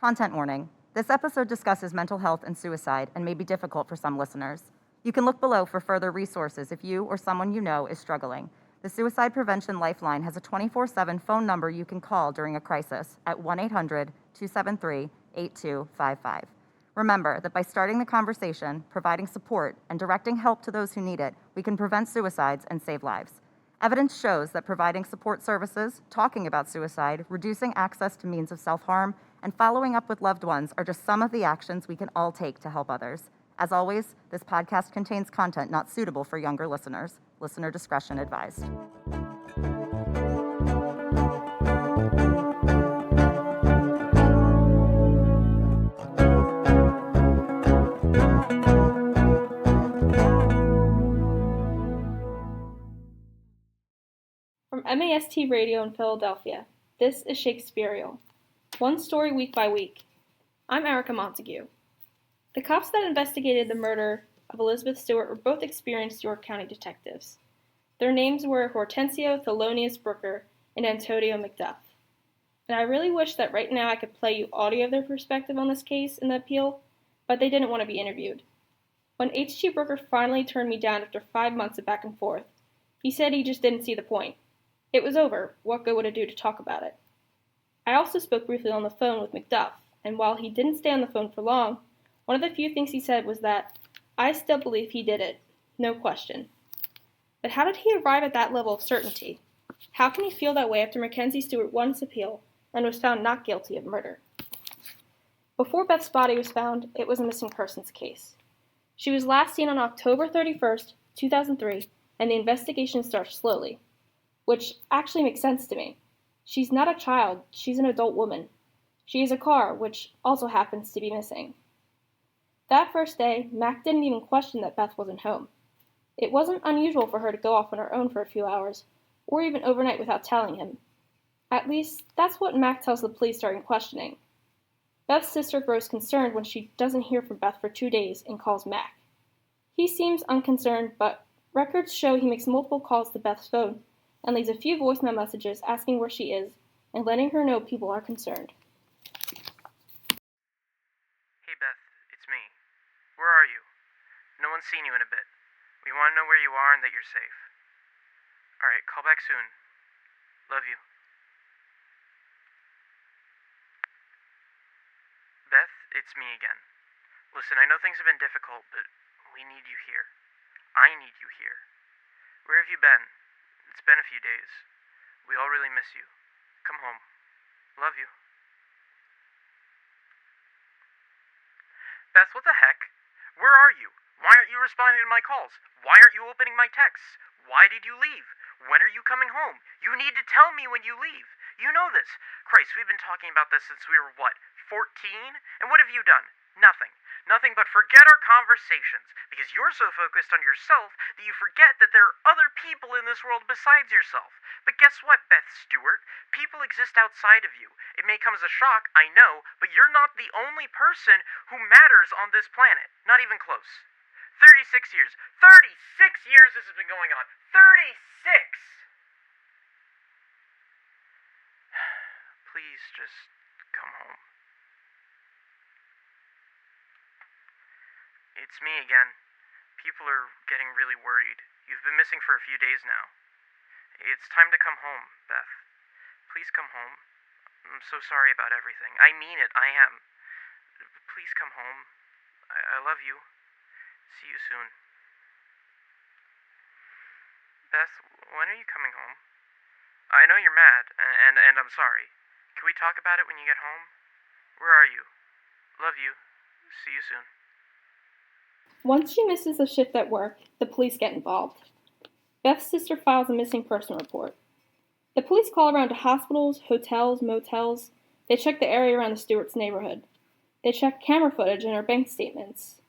Content warning. This episode discusses mental health and suicide and may be difficult for some listeners. You can look below for further resources if you or someone you know is struggling. The Suicide Prevention Lifeline has a 24/7 phone number you can call during a crisis at 1-800-273-8255. Remember that by starting the conversation, providing support, and directing help to those who need it, we can prevent suicides and save lives. Evidence shows that providing support services, talking about suicide, reducing access to means of self-harm, and following up with loved ones are just some of the actions we can all take to help others. As always, this podcast contains content not suitable for younger listeners. Listener discretion advised. From MAST Radio in Philadelphia, this is SHAKESPEARIAL, one story week by week. I'm Erica Montague. The cops that investigated the murder of Elizabeth Stewart were both experienced York County detectives. Their names were Hortensio Thelonious Brooker and Antonio McDuff. And I really wish that right now I could play you audio of their perspective on this case and the appeal, but they didn't want to be interviewed. When H.G. Brooker finally turned me down after 5 months of back and forth, he said he just didn't see the point. It was over. What good would it do to talk about it? I also spoke briefly on the phone with McDuff, and while he didn't stay on the phone for long, one of the few things he said was that, I still believe he did it, no question. But how did he arrive at that level of certainty? How can he feel that way after Mackenzie Stewart won his appeal and was found not guilty of murder? Before Beth's body was found, it was a missing persons case. She was last seen on October 31st, 2003, and the investigation starts slowly. Which actually makes sense to me. She's not a child, she's an adult woman. She has a car, which also happens to be missing. That first day, Mac didn't even question that Beth wasn't home. It wasn't unusual for her to go off on her own for a few hours, or even overnight without telling him. At least, that's what Mac tells the police during questioning. Beth's sister grows concerned when she doesn't hear from Beth for 2 days and calls Mac. He seems unconcerned, but records show he makes multiple calls to Beth's phone and leaves a few voicemail messages asking where she is and letting her know people are concerned. Hey Beth, it's me. Where are you? No one's seen you in a bit. We want to know where you are and that you're safe. Alright, call back soon. Love you. Beth, it's me again. Listen, I know things have been difficult, but we need you here. I need you here. Where have you been? It's been a few days. We all really miss you. Come home. Love you. Beth, what the heck? Where are you? Why aren't you responding to my calls? Why aren't you opening my texts? Why did you leave? When are you coming home? You need to tell me when you leave. You know this. Christ, we've been talking about this since we were, 14? And what have you done? Nothing. Nothing but forget our conversations, because you're so focused on yourself that you forget that there are other people in this world besides yourself. But guess what, Beth Stewart? People exist outside of you. It may come as a shock, I know, but you're not the only person who matters on this planet. Not even close. 36 years. 36 years this has been going on. 36! Please just come home. It's me again. People are getting really worried. You've been missing for a few days now. It's time to come home, Beth. Please come home. I'm so sorry about everything. I mean it, I am. Please come home. I love you. See you soon. Beth, when are you coming home? I know you're mad, and I'm sorry. Can we talk about it when you get home? Where are you? Love you. See you soon. Once she misses a shift at work, the police get involved. Beth's sister files a missing person report. The police call around to hospitals, hotels, motels. They check the area around the Stewart's neighborhood. They check camera footage and her bank statements.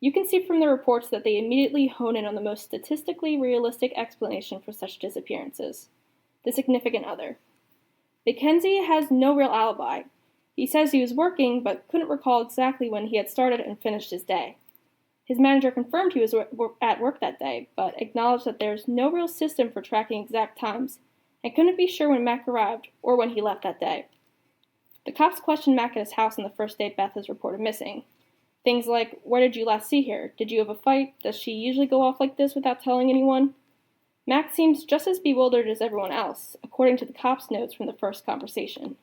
You can see from the reports that they immediately hone in on the most statistically realistic explanation for such disappearances: the significant other. Mackenzie has no real alibi. He says he was working, but couldn't recall exactly when he had started and finished his day. His manager confirmed he was at work that day, but acknowledged that there's no real system for tracking exact times, and couldn't be sure when Mac arrived or when he left that day. The cops questioned Mac at his house on the first day Beth is reported missing. Things like, where did you last see her? Did you have a fight? Does she usually go off like this without telling anyone? Mac seems just as bewildered as everyone else, according to the cops' notes from the first conversation.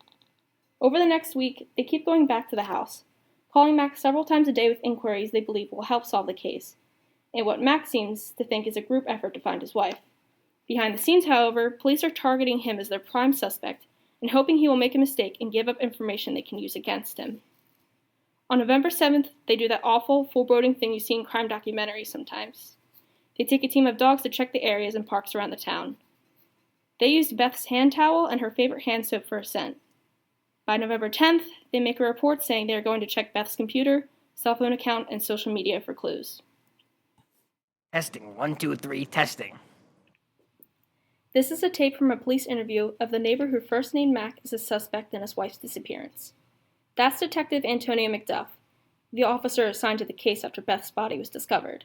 Over the next week, they keep going back to the house, calling Mac several times a day with inquiries they believe will help solve the case, in what Mac seems to think is a group effort to find his wife. Behind the scenes, however, police are targeting him as their prime suspect and hoping he will make a mistake and give up information they can use against him. On November 7th, they do that awful, foreboding thing you see in crime documentaries sometimes. They take a team of dogs to check the areas and parks around the town. They used Beth's hand towel and her favorite hand soap for a scent. By November 10th, they make a report saying they are going to check Beth's computer, cell phone account, and social media for clues. Testing, 1, 2, 3, testing. This is a tape from a police interview of the neighbor who first named Mac as a suspect in his wife's disappearance. That's Detective Antonio McDuff, the officer assigned to the case after Beth's body was discovered.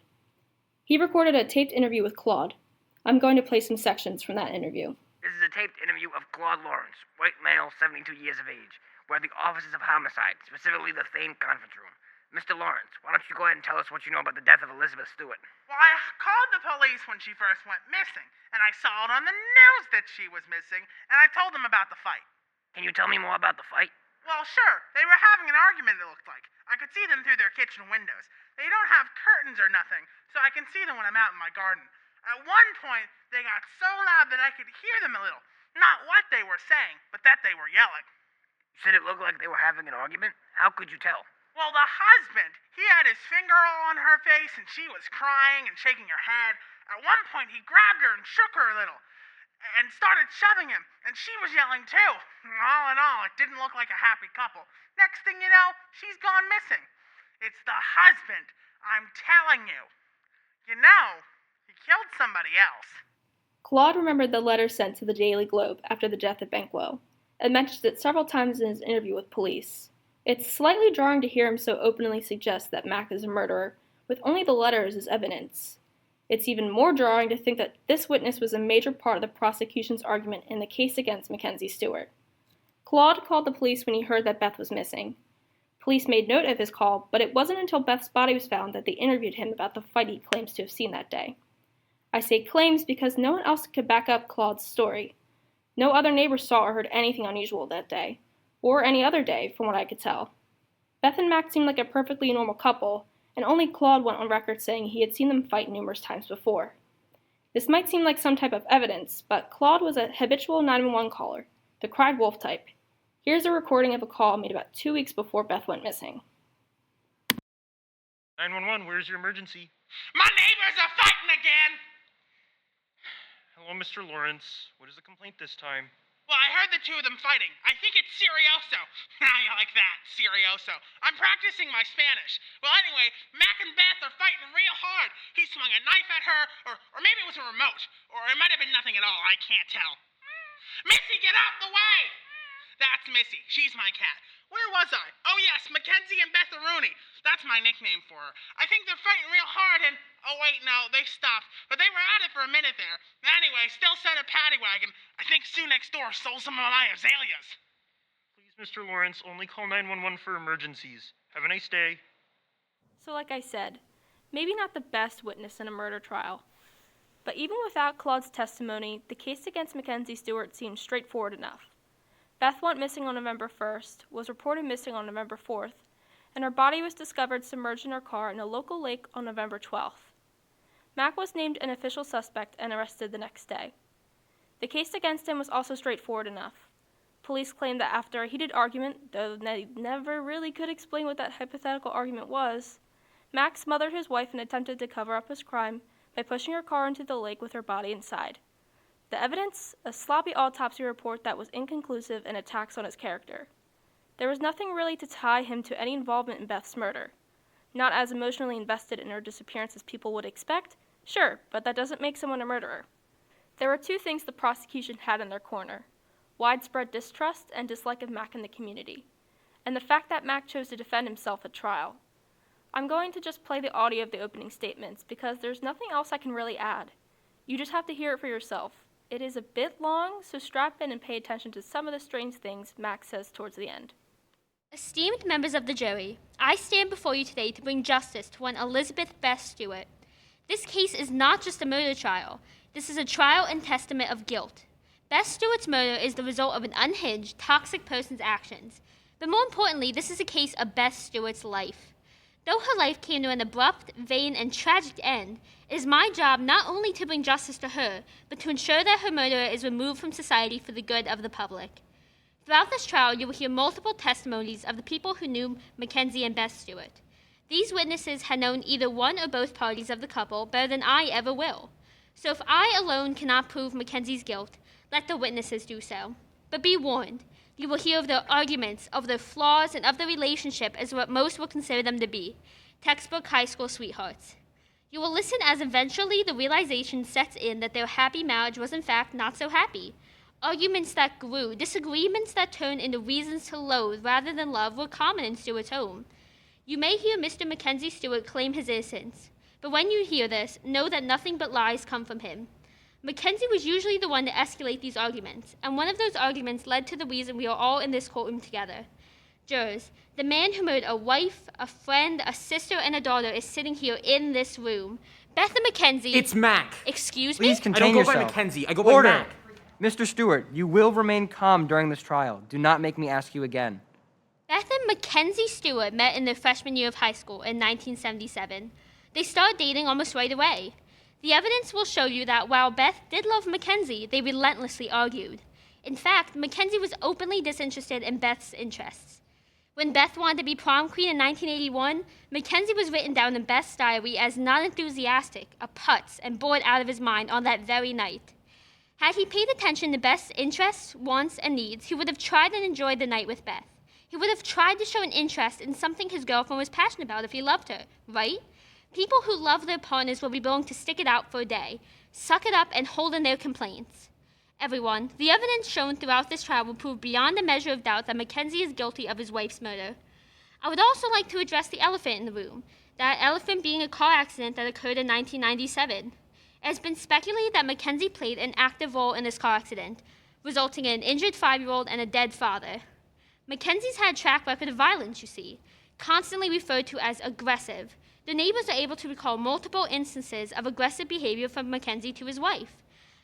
He recorded a taped interview with Claude. I'm going to play some sections from that interview. This is a taped interview of Claude Lawrence, white male, 72 years of age. We're at the Offices of Homicide, specifically the Fleance conference room. Mr. Lawrence, why don't you go ahead and tell us what you know about the death of Elizabeth Stewart? Well, I called the police when she first went missing, and I saw it on the news that she was missing, and I told them about the fight. Can you tell me more about the fight? Well, sure. They were having an argument, it looked like. I could see them through their kitchen windows. They don't have curtains or nothing, so I can see them when I'm out in my garden. At one point, they got so loud that I could hear them a little. Not what they were saying, but that they were yelling. You said it looked like they were having an argument? How could you tell? Well, the husband, he had his finger all on her face, and she was crying and shaking her head. At one point, he grabbed her and shook her a little, and started shoving him, and she was yelling too. All in all, it didn't look like a happy couple. Next thing you know, she's gone missing. It's the husband, I'm telling you. You know, he killed somebody else. Claude remembered the letter sent to the Daily Globe after the death of Banquo, and mentioned it several times in his interview with police. It's slightly jarring to hear him so openly suggest that Mac is a murderer, with only the letters as evidence. It's even more jarring to think that this witness was a major part of the prosecution's argument in the case against Mackenzie Stewart. Claude called the police when he heard that Beth was missing. Police made note of his call, but it wasn't until Beth's body was found that they interviewed him about the fight he claims to have seen that day. I say claims because no one else could back up Claude's story. No other neighbors saw or heard anything unusual that day, or any other day, from what I could tell. Beth and Mac seemed like a perfectly normal couple, and only Claude went on record saying he had seen them fight numerous times before. This might seem like some type of evidence, but Claude was a habitual 911 caller, the cried wolf type. Here's a recording of a call made about 2 weeks before Beth went missing. 911, where's your emergency? My neighbors are fighting again! Hello, Mr. Lawrence. What is the complaint this time? Well, I heard the two of them fighting. I think it's Serioso. How you like that, Serioso? I'm practicing my Spanish. Well, anyway, Mac and Beth are fighting real hard. He swung a knife at her, or maybe it was a remote. Or it might have been nothing at all. I can't tell. Missy, get out the way! That's Missy. She's my cat. Where was I? Oh, yes, Mackenzie and Beth Rooney. That's my nickname for her. I think they're fighting real hard and... Oh, wait, no, they stopped. But they were at it for a minute there. Anyway, still set a paddy wagon. I think Sue next door stole some of my azaleas. Please, Mr. Lawrence, only call 911 for emergencies. Have a nice day. So like I said, maybe not the best witness in a murder trial. But even without Claude's testimony, the case against Mackenzie Stewart seemed straightforward enough. Beth went missing on November 1st, was reported missing on November 4th, and her body was discovered submerged in her car in a local lake on November 12th. Mac was named an official suspect and arrested the next day. The case against him was also straightforward enough. Police claimed that after a heated argument, though they never really could explain what that hypothetical argument was, Mac smothered his wife and attempted to cover up his crime by pushing her car into the lake with her body inside. The evidence? A sloppy autopsy report that was inconclusive and attacks on his character. There was nothing really to tie him to any involvement in Beth's murder. Not as emotionally invested in her disappearance as people would expect? Sure, but that doesn't make someone a murderer. There were two things the prosecution had in their corner: widespread distrust and dislike of Mac in the community, and the fact that Mac chose to defend himself at trial. I'm going to just play the audio of the opening statements because there's nothing else I can really add. You just have to hear it for yourself. It is a bit long, so strap in and pay attention to some of the strange things Mac says towards the end. Esteemed members of the jury, I stand before you today to bring justice to one Elizabeth Beth Stewart. This case is not just a murder trial. This is a trial and testament of guilt. Beth Stewart's murder is the result of an unhinged, toxic person's actions. But more importantly, this is a case of Beth Stewart's life. Though her life came to an abrupt, vain, and tragic end, it is my job not only to bring justice to her, but to ensure that her murderer is removed from society for the good of the public. Throughout this trial, you will hear multiple testimonies of the people who knew Mackenzie and Beth Stewart. These witnesses had known either one or both parties of the couple better than I ever will. So if I alone cannot prove Mackenzie's guilt, let the witnesses do so. But be warned, you will hear of their arguments, of their flaws, and of the relationship as what most will consider them to be, textbook high school sweethearts. You will listen as eventually the realization sets in that their happy marriage was in fact not so happy. Arguments that grew, disagreements that turned into reasons to loathe rather than love were common in Stewart's home. You may hear Mr. Mackenzie Stewart claim his innocence, but when you hear this, know that nothing but lies come from him. Mackenzie was usually the one to escalate these arguments, and one of those arguments led to the reason we are all in this courtroom together. Jurors, the man who murdered a wife, a friend, a sister, and a daughter is sitting here in this room. Beth and Mackenzie... It's Mac. Excuse Please me? contain yourself. I don't go by Mackenzie. I go by Mac. Mr. Stewart, you will remain calm during this trial. Do not make me ask you again. Beth and Mackenzie Stewart met in their freshman year of high school in 1977. They started dating almost right away. The evidence will show you that while Beth did love Mackenzie, they relentlessly argued. In fact, Mackenzie was openly disinterested in Beth's interests. When Beth wanted to be prom queen in 1981, Mackenzie was written down in Beth's diary as not enthusiastic, a putz, and bored out of his mind on that very night. Had he paid attention to Beth's interests, wants, and needs, he would have tried and enjoyed the night with Beth. He would have tried to show an interest in something his girlfriend was passionate about if he loved her, right? People who love their partners will be willing to stick it out for a day, suck it up, and hold in their complaints. Everyone, the evidence shown throughout this trial will prove beyond a measure of doubt that Mackenzie is guilty of his wife's murder. I would also like to address the elephant in the room, that elephant being a car accident that occurred in 1997. It has been speculated that Mackenzie played an active role in this car accident, resulting in an injured 5-year-old and a dead father. Mackenzie's had a track record of violence, you see, constantly referred to as aggressive. The neighbors are able to recall multiple instances of aggressive behavior from Mackenzie to his wife.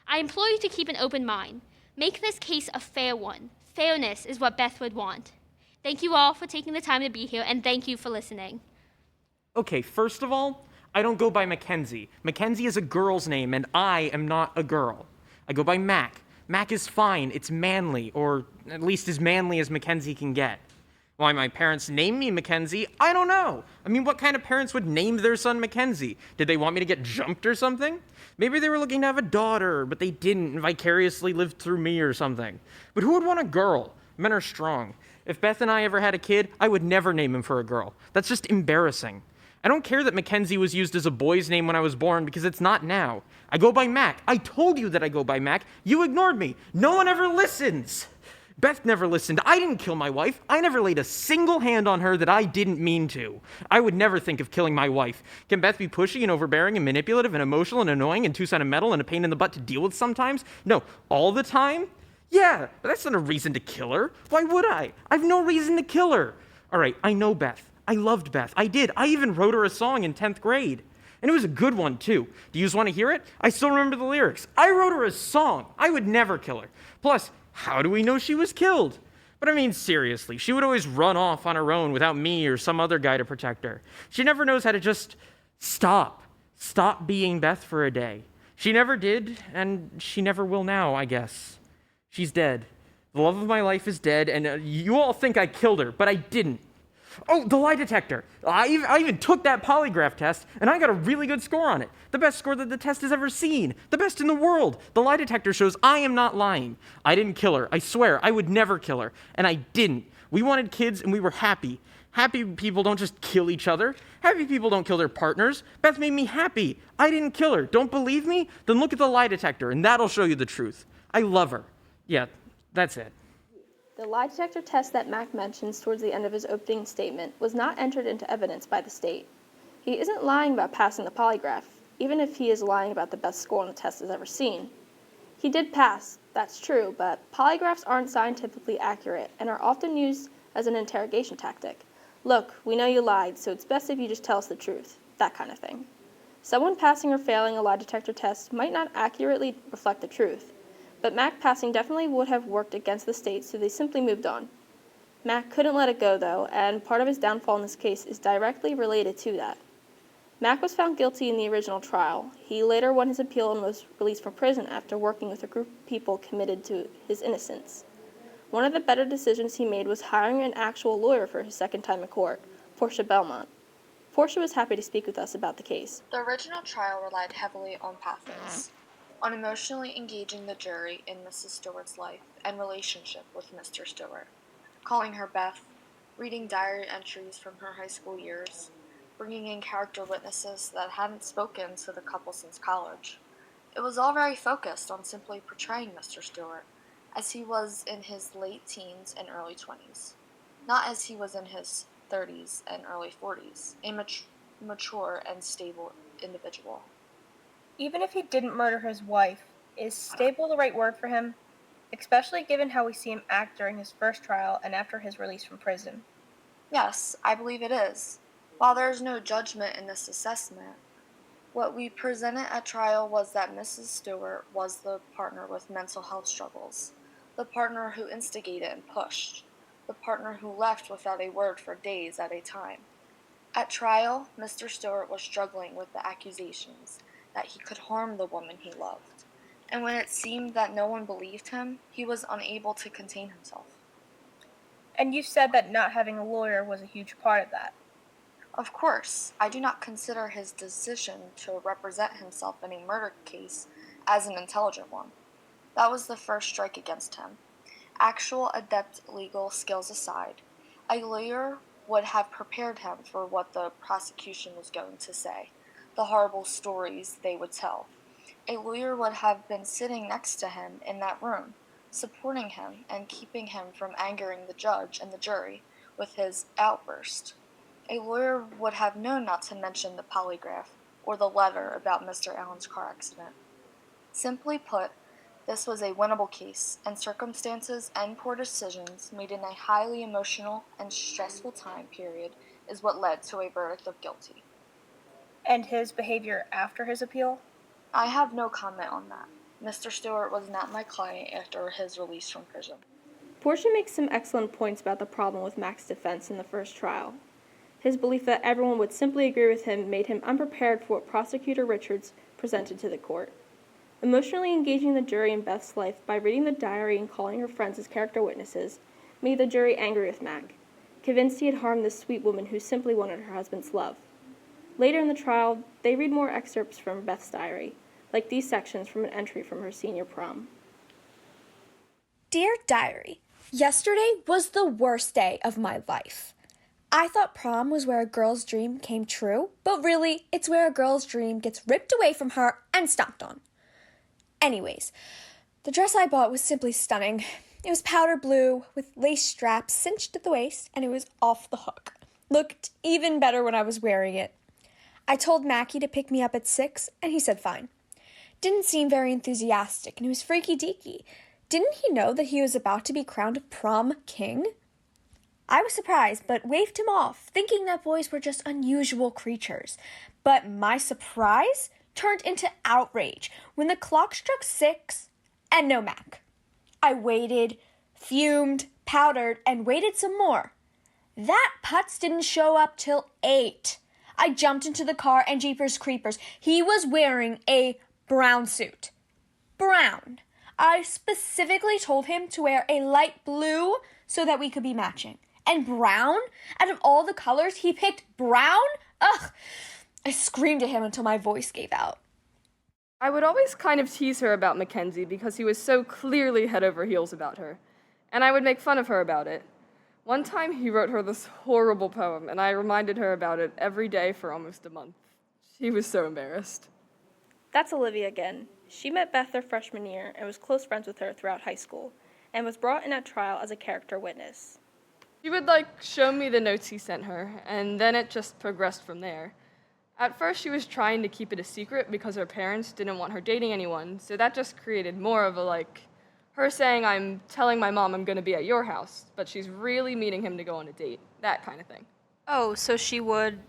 I implore you to keep an open mind. Make this case a fair one. Fairness is what Beth would want. Thank you all for taking the time to be here, and thank you for listening. Okay, first of all, I don't go by Mackenzie. Mackenzie is a girl's name, and I am not a girl. I go by Mac. Mac is fine. It's manly, or at least as manly as Mackenzie can get. Why my parents named me Mackenzie, I don't know. I mean, what kind of parents would name their son Mackenzie? Did they want me to get jumped or something? Maybe they were looking to have a daughter, but they didn't and vicariously lived through me or something. But who would want a girl? Men are strong. If Beth and I ever had a kid, I would never name him for a girl. That's just embarrassing. I don't care that Mackenzie was used as a boy's name when I was born because it's not now. I go by Mac. I told you that I go by Mac. You ignored me. No one ever listens. Beth never listened. I didn't kill my wife. I never laid a single hand on her that I didn't mean to. I would never think of killing my wife. Can Beth be pushy and overbearing and manipulative and emotional and annoying and too sentimental and a pain in the butt to deal with sometimes? No, all the time? Yeah, but that's not a reason to kill her. Why would I? I've no reason to kill her. All right, I know Beth. I loved Beth. I did. I even wrote her a song in 10th grade. And it was a good one, too. Do you just want to hear it? I still remember the lyrics. I wrote her a song. I would never kill her. Plus, how do we know she was killed? But I mean, seriously, she would always run off on her own without me or some other guy to protect her. She never knows how to just stop being Beth for a day. She never did, and she never will now, I guess. She's dead. The love of my life is dead, and you all think I killed her, but I didn't. Oh, the lie detector. I even took that polygraph test, and I got a really good score on it. The best score that the test has ever seen. The best in the world. The lie detector shows I am not lying. I didn't kill her. I swear, I would never kill her. And I didn't. We wanted kids, and we were happy. Happy people don't just kill each other. Happy people don't kill their partners. Beth made me happy. I didn't kill her. Don't believe me? Then look at the lie detector, and that'll show you the truth. I love her. Yeah, that's it. The lie detector test that Mac mentions towards the end of his opening statement was not entered into evidence by the state. He isn't lying about passing the polygraph, even if he is lying about the best score on the test has ever seen. He did pass, that's true, but polygraphs aren't scientifically accurate and are often used as an interrogation tactic. Look, we know you lied, so it's best if you just tell us the truth. That kind of thing. Someone passing or failing a lie detector test might not accurately reflect the truth, but Mac passing definitely would have worked against the state, so they simply moved on. Mac couldn't let it go, though, and part of his downfall in this case is directly related to that. Mac was found guilty in the original trial. He later won his appeal and was released from prison after working with a group of people committed to his innocence. One of the better decisions he made was hiring an actual lawyer for his second time in court, Portia Belmont. Portia was happy to speak with us about the case. The original trial relied heavily on pathos, on emotionally engaging the jury in Mrs. Stewart's life and relationship with Mr. Stewart, calling her Beth, reading diary entries from her high school years, bringing in character witnesses that hadn't spoken to the couple since college. It was all very focused on simply portraying Mr. Stewart as he was in his late teens and early 20s, not as he was in his 30s and early 40s, a mature and stable individual. Even if he didn't murder his wife, is stable the right word for him? Especially given how we see him act during his first trial and after his release from prison. Yes, I believe it is. While there is no judgment in this assessment, what we presented at trial was that Mrs. Stewart was the partner with mental health struggles, the partner who instigated and pushed, the partner who left without a word for days at a time. At trial, Mr. Stewart was struggling with the accusations that he could harm the woman he loved, and when it seemed that no one believed him, he was unable to contain himself. And you said that not having a lawyer was a huge part of that. Of course, I do not consider his decision to represent himself in a murder case as an intelligent one. That was the first strike against him. Actual adept legal skills aside, a lawyer would have prepared him for what the prosecution was going to say, the horrible stories they would tell. A lawyer would have been sitting next to him in that room, supporting him and keeping him from angering the judge and the jury with his outburst. A lawyer would have known not to mention the polygraph or the letter about Mr. Allen's car accident. Simply put, this was a winnable case, and circumstances and poor decisions made in a highly emotional and stressful time period is what led to a verdict of guilty. And his behavior after his appeal? I have no comment on that. Mr. Stewart was not my client after his release from prison. Portia makes some excellent points about the problem with Mac's defense in the first trial. His belief that everyone would simply agree with him made him unprepared for what Prosecutor Richards presented to the court. Emotionally engaging the jury in Beth's life by reading the diary and calling her friends as character witnesses made the jury angry with Mac, convinced he had harmed this sweet woman who simply wanted her husband's love. Later in the trial, they read more excerpts from Beth's diary, like these sections from an entry from her senior prom. Dear Diary, yesterday was the worst day of my life. I thought prom was where a girl's dream came true, but really, it's where a girl's dream gets ripped away from her and stomped on. Anyways, the dress I bought was simply stunning. It was powder blue with lace straps cinched at the waist, and it was off the hook. Looked even better when I was wearing it. I told Mackie to pick me up at 6, and he said fine. Didn't seem very enthusiastic, and it was freaky deaky. Didn't he know that he was about to be crowned prom king? I was surprised, but waved him off, thinking that boys were just unusual creatures. But my surprise turned into outrage when the clock struck 6 and no Mac. I waited, fumed, powdered, and waited some more. That putz didn't show up till 8. I jumped into the car and jeepers creepers. He was wearing a brown suit. Brown. I specifically told him to wear a light blue so that we could be matching. And brown? Out of all the colors, he picked brown? Ugh! I screamed at him until my voice gave out. I would always kind of tease her about Mackenzie because he was so clearly head over heels about her, and I would make fun of her about it. One time he wrote her this horrible poem, and I reminded her about it every day for almost a month. She was so embarrassed. That's Olivia again. She met Beth their freshman year and was close friends with her throughout high school, and was brought in at trial as a character witness. She would, show me the notes he sent her, and then it just progressed from there. At first, she was trying to keep it a secret because her parents didn't want her dating anyone, so that just created more of a, her saying, I'm telling my mom I'm going to be at your house, but she's really meeting him to go on a date, that kind of thing. Oh, so she would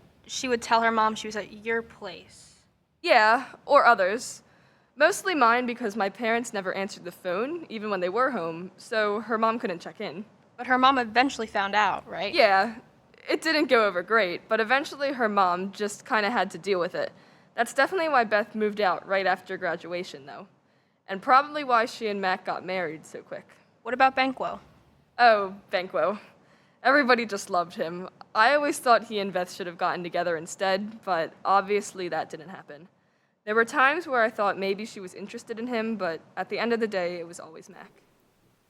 tell her mom she was at your place. Yeah, or others. Mostly mine because my parents never answered the phone, even when they were home, so her mom couldn't check in. But her mom eventually found out, right? Yeah, it didn't go over great, but eventually her mom just kind of had to deal with it. That's definitely why Beth moved out right after graduation, though. And probably why she and Mac got married so quick. What about Banquo? Oh, Banquo. Everybody just loved him. I always thought he and Beth should have gotten together instead, but obviously that didn't happen. There were times where I thought maybe she was interested in him, but at the end of the day, it was always Mac.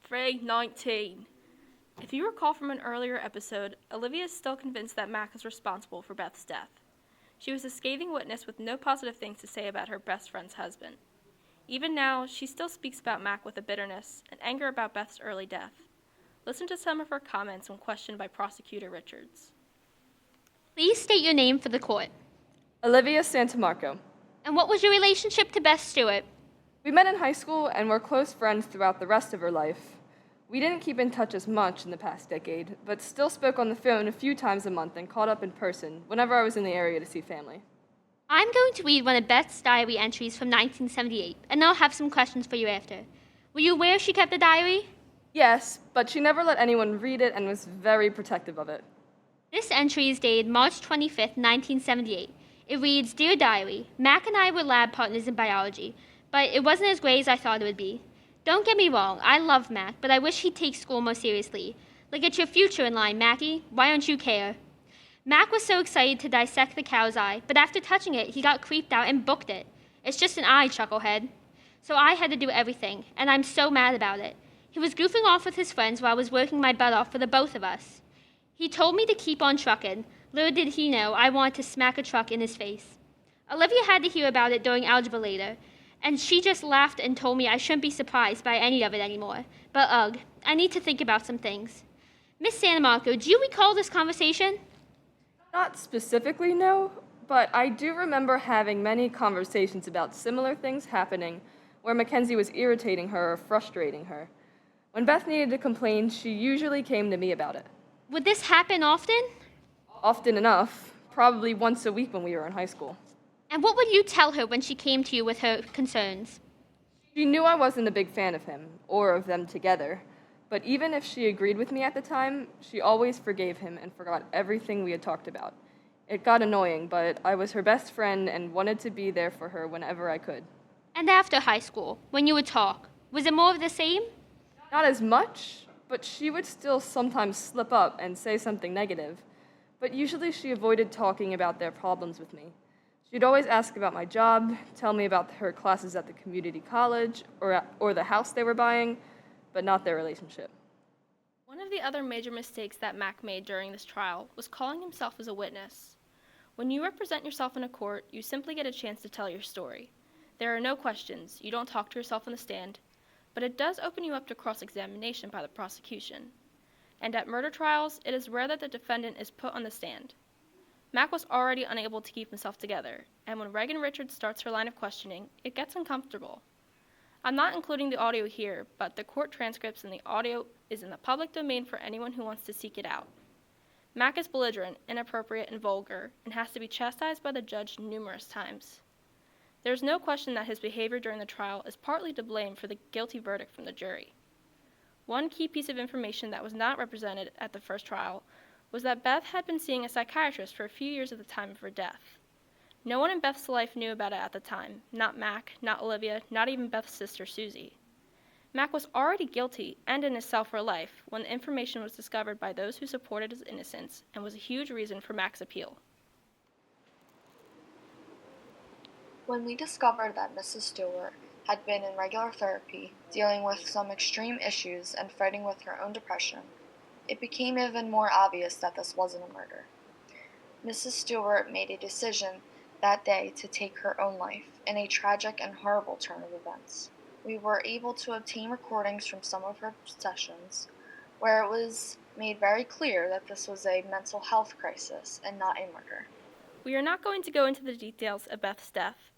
3:19. If you recall from an earlier episode, Olivia is still convinced that Mac is responsible for Beth's death. She was a scathing witness with no positive things to say about her best friend's husband. Even now, she still speaks about Mac with a bitterness and anger about Beth's early death. Listen to some of her comments when questioned by Prosecutor Richards. Please state your name for the court. Olivia Santamarco. And what was your relationship to Beth Stewart? We met in high school and were close friends throughout the rest of her life. We didn't keep in touch as much in the past decade, but still spoke on the phone a few times a month and caught up in person whenever I was in the area to see family. I'm going to read one of Beth's diary entries from 1978, and I'll have some questions for you after. Were you aware she kept a diary? Yes, but she never let anyone read it and was very protective of it. This entry is dated March 25th, 1978. It reads, Dear Diary, Mac and I were lab partners in biology, but it wasn't as great as I thought it would be. Don't get me wrong, I love Mac, but I wish he'd take school more seriously. Look at your future in line, Mackie. Why don't you care? Mac was so excited to dissect the cow's eye, but after touching it, he got creeped out and booked it. It's just an eye, chucklehead. So I had to do everything, and I'm so mad about it. He was goofing off with his friends while I was working my butt off for the both of us. He told me to keep on trucking. Little did he know I wanted to smack a truck in his face. Olivia had to hear about it during algebra later, and she just laughed and told me I shouldn't be surprised by any of it anymore. But ugh, I need to think about some things. Miss Santamarco, do you recall this conversation? Not specifically, no, but I do remember having many conversations about similar things happening where Mackenzie was irritating her or frustrating her. When Beth needed to complain, she usually came to me about it. Would this happen often? Often enough, probably once a week when we were in high school. And what would you tell her when she came to you with her concerns? She knew I wasn't a big fan of him, or of them together, but even if she agreed with me at the time, she always forgave him and forgot everything we had talked about. It got annoying, but I was her best friend and wanted to be there for her whenever I could. And after high school, when you would talk, was it more of the same? Not as much, but she would still sometimes slip up and say something negative. But usually she avoided talking about their problems with me. She'd always ask about my job, tell me about her classes at the community college, or the house they were buying, but not their relationship. One of the other major mistakes that Mac made during this trial was calling himself as a witness. When you represent yourself in a court, you simply get a chance to tell your story. There are no questions, you don't talk to yourself on the stand, but it does open you up to cross-examination by the prosecution. And at murder trials, it is rare that the defendant is put on the stand. Mac was already unable to keep himself together, and when Reagan Richards starts her line of questioning, it gets uncomfortable. I'm not including the audio here, but the court transcripts and the audio is in the public domain for anyone who wants to seek it out. Mac is belligerent, inappropriate, and vulgar, and has to be chastised by the judge numerous times. There is no question that his behavior during the trial is partly to blame for the guilty verdict from the jury. One key piece of information that was not represented at the first trial was that Beth had been seeing a psychiatrist for a few years at the time of her death. No one in Beth's life knew about it at the time, not Mac, not Olivia, not even Beth's sister Susie. Mac was already guilty and in his cell for life when the information was discovered by those who supported his innocence and was a huge reason for Mac's appeal. When we discovered that Mrs. Stewart had been in regular therapy, dealing with some extreme issues and fighting with her own depression, it became even more obvious that this wasn't a murder. Mrs. Stewart made a decision that day to take her own life in a tragic and horrible turn of events. We were able to obtain recordings from some of her sessions where it was made very clear that this was a mental health crisis and not a murder. We are not going to go into the details of Beth's death,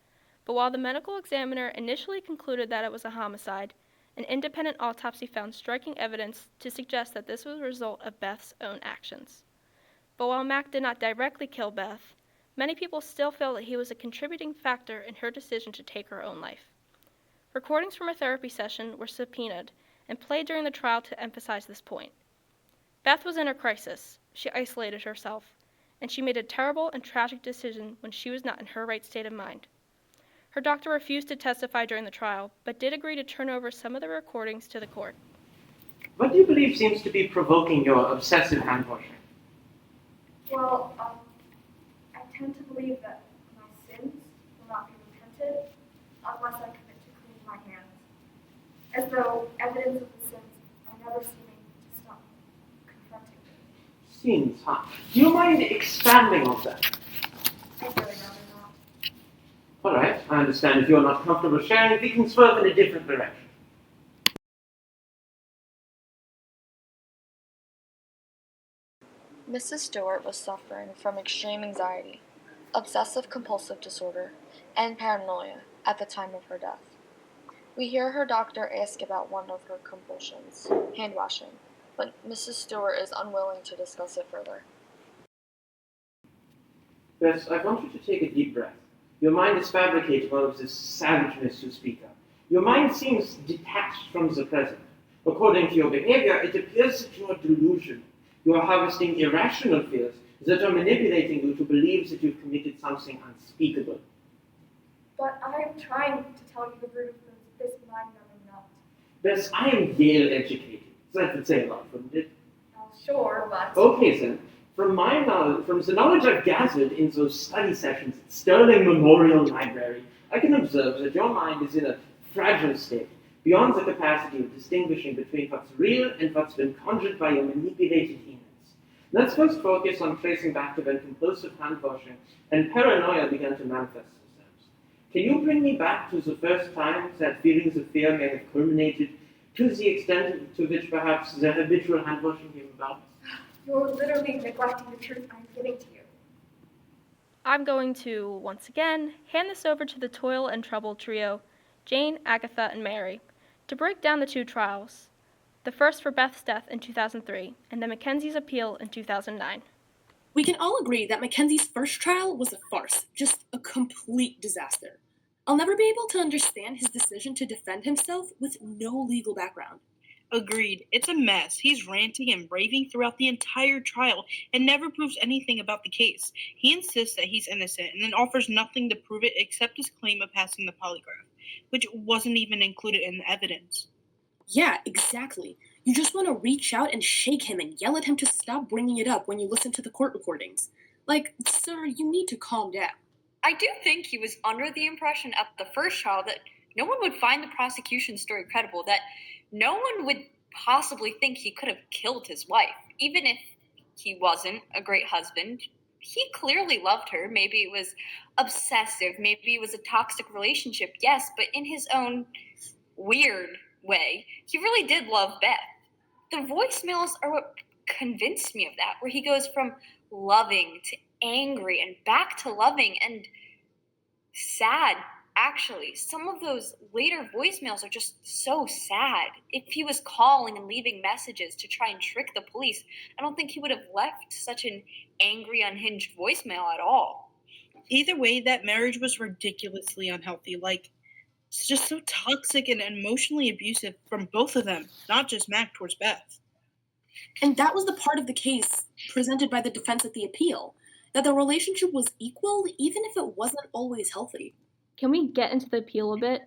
but while the medical examiner initially concluded that it was a homicide, an independent autopsy found striking evidence to suggest that this was a result of Beth's own actions. But while Mac did not directly kill Beth, many people still feel that he was a contributing factor in her decision to take her own life. Recordings from a therapy session were subpoenaed and played during the trial to emphasize this point. Beth was in a crisis. She isolated herself, and she made a terrible and tragic decision when she was not in her right state of mind. Her doctor refused to testify during the trial, but did agree to turn over some of the recordings to the court. What do you believe seems to be provoking your obsessive hand-washing? Well, I tend to believe that my sins will not be repented unless I commit to clean my hands, as though evidence of the sins are never seeming to stop confronting me. Sins, huh? Do you mind expanding on that? I'd really rather not. All right, I understand if you're not comfortable sharing, we can swerve in a different direction. Mrs. Stewart was suffering from extreme anxiety, obsessive-compulsive disorder, and paranoia at the time of her death. We hear her doctor ask about one of her compulsions, hand-washing, but Mrs. Stewart is unwilling to discuss it further. Bess, I want you to take a deep breath. Your mind is fabricating all of this savageness you speak of. Your mind seems detached from the present. According to your behavior, it appears that you are delusional. You are harvesting irrational fears that are manipulating you to believe that you've committed something unspeakable. But I'm trying to tell you the root of this mind-numbing knot. Bess, I am Yale educated. That would say a lot, wouldn't it? Sure, but... Okay, then. From the knowledge I've gathered in those study sessions at Sterling Memorial Library, I can observe that your mind is in a fragile state, beyond the capacity of distinguishing between what's real and what's been conjured by your manipulated innards. Let's first focus on tracing back to when compulsive hand-washing and paranoia began to manifest themselves. Can you bring me back to the first time that feelings of fear may have culminated, to the extent to which perhaps the habitual hand-washing came about? You're literally neglecting the truth I'm giving to you. I'm going to, once again, hand this over to the Toil and Trouble trio, Jane, Agatha, and Mary, to break down the two trials. The first for Beth's death in 2003, and then Mackenzie's appeal in 2009. We can all agree that Mackenzie's first trial was a farce, just a complete disaster. I'll never be able to understand his decision to defend himself with no legal background. Agreed. It's a mess. He's ranting and raving throughout the entire trial and never proves anything about the case. He insists that he's innocent and then offers nothing to prove it except his claim of passing the polygraph, which wasn't even included in the evidence. Yeah, exactly. You just want to reach out and shake him and yell at him to stop bringing it up when you listen to the court recordings. Like, sir, you need to calm down. I do think he was under the impression at the first trial that no one would find the prosecution's story credible, that no one would possibly think he could have killed his wife. Even if he wasn't a great husband, he clearly loved her. Maybe it was obsessive, maybe it was a toxic relationship, yes, but in his own weird way, he really did love Beth. The voicemails are what convinced me of that, where he goes from loving to angry and back to loving and sad. Actually, some of those later voicemails are just so sad. If he was calling and leaving messages to try and trick the police, I don't think he would have left such an angry, unhinged voicemail at all. Either way, that marriage was ridiculously unhealthy. It's just so toxic and emotionally abusive from both of them, not just Mac towards Beth. And that was the part of the case presented by the defense at the appeal, that the relationship was equal even if it wasn't always healthy. Can we get into the appeal a bit?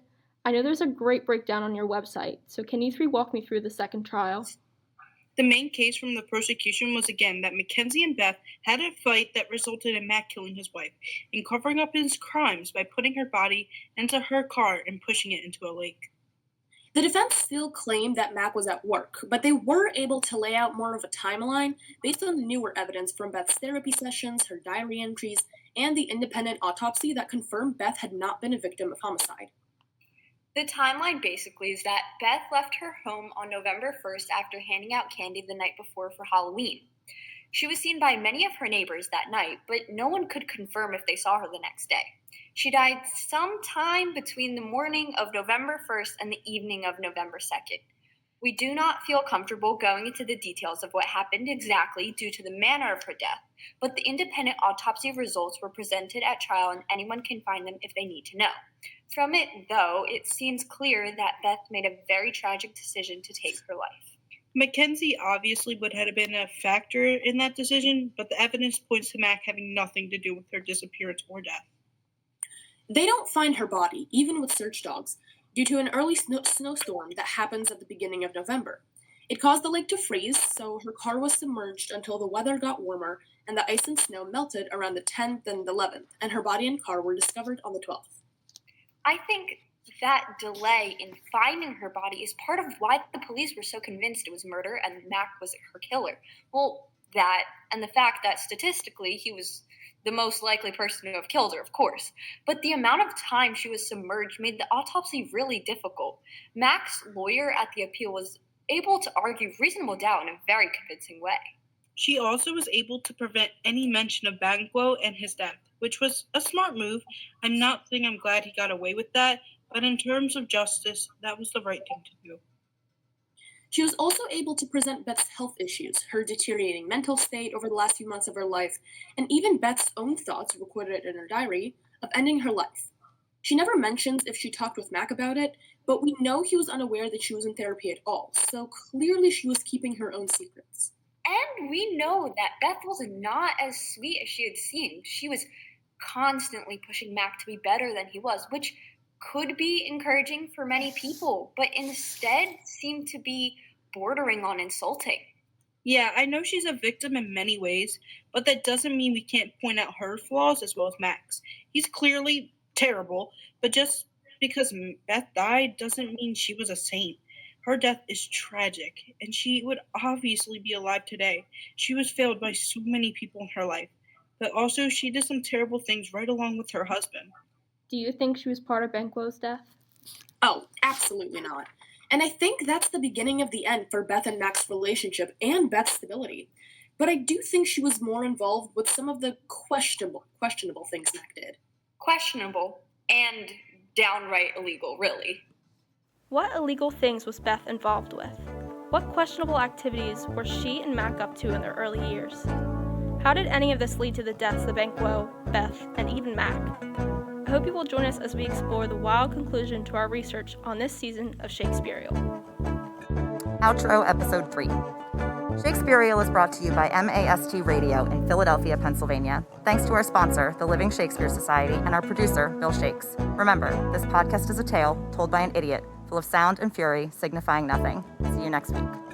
I know there's a great breakdown on your website, so can you three walk me through the second trial? The main case from the prosecution was again that Mackenzie and Beth had a fight that resulted in Mac killing his wife and covering up his crimes by putting her body into her car and pushing it into a lake. The defense still claimed that Mac was at work, but they were able to lay out more of a timeline based on the newer evidence from Beth's therapy sessions, her diary entries, and the independent autopsy that confirmed Beth had not been a victim of homicide. The timeline basically is that Beth left her home on November 1st after handing out candy the night before for Halloween. She was seen by many of her neighbors that night, but no one could confirm if they saw her the next day. She died sometime between the morning of November 1st and the evening of November 2nd. We do not feel comfortable going into the details of what happened exactly due to the manner of her death, but the independent autopsy results were presented at trial and anyone can find them if they need to know. From it, though, it seems clear that Beth made a very tragic decision to take her life. Mackenzie obviously would have been a factor in that decision, but the evidence points to Mac having nothing to do with her disappearance or death. They don't find her body, even with search dogs, due to an early snowstorm that happens at the beginning of November. It caused the lake to freeze, so her car was submerged until the weather got warmer and the ice and snow melted around the 10th and 11th, and her body and car were discovered on the 12th. I think that delay in finding her body is part of why the police were so convinced it was murder and Mac was her killer. Well, that and the fact that statistically he was the most likely person to have killed her, of course. But the amount of time she was submerged made the autopsy really difficult. Mac's lawyer at the appeal was able to argue reasonable doubt in a very convincing way. She also was able to prevent any mention of Banquo and his death, which was a smart move. I'm not saying I'm glad he got away with that, but in terms of justice, that was the right thing to do. She was also able to present Beth's health issues, her deteriorating mental state over the last few months of her life, and even Beth's own thoughts recorded in her diary of ending her life. She never mentions if she talked with Mac about it, but we know he was unaware that she was in therapy at all, so clearly she was keeping her own secrets. And we know that Beth was not as sweet as she had seemed. She was constantly pushing Mac to be better than he was, which could be encouraging for many people, but instead seemed to be bordering on insulting. Yeah, I know she's a victim in many ways, but that doesn't mean we can't point out her flaws as well as Mac's. He's clearly terrible, but just because Beth died doesn't mean she was a saint. Her death is tragic, and she would obviously be alive today. She was failed by so many people in her life, but also she did some terrible things right along with her husband. Do you think she was part of Banquo's death? Oh, absolutely not. And I think that's the beginning of the end for Beth and Mac's relationship and Beth's stability. But I do think she was more involved with some of the questionable things Mac did. Questionable and downright illegal, really. What illegal things was Beth involved with? What questionable activities were she and Mac up to in their early years? How did any of this lead to the deaths of Banquo, Beth, and even Mac? I hope you will join us as we explore the wild conclusion to our research on this season of Shakespeareal. Outro Episode 3. Shakespeareal is brought to you by MAST Radio in Philadelphia, Pennsylvania. Thanks to our sponsor, the Living Shakespeare Society, and our producer, Bill Shakes. Remember, this podcast is a tale told by an idiot, full of sound and fury, signifying nothing. See you next week.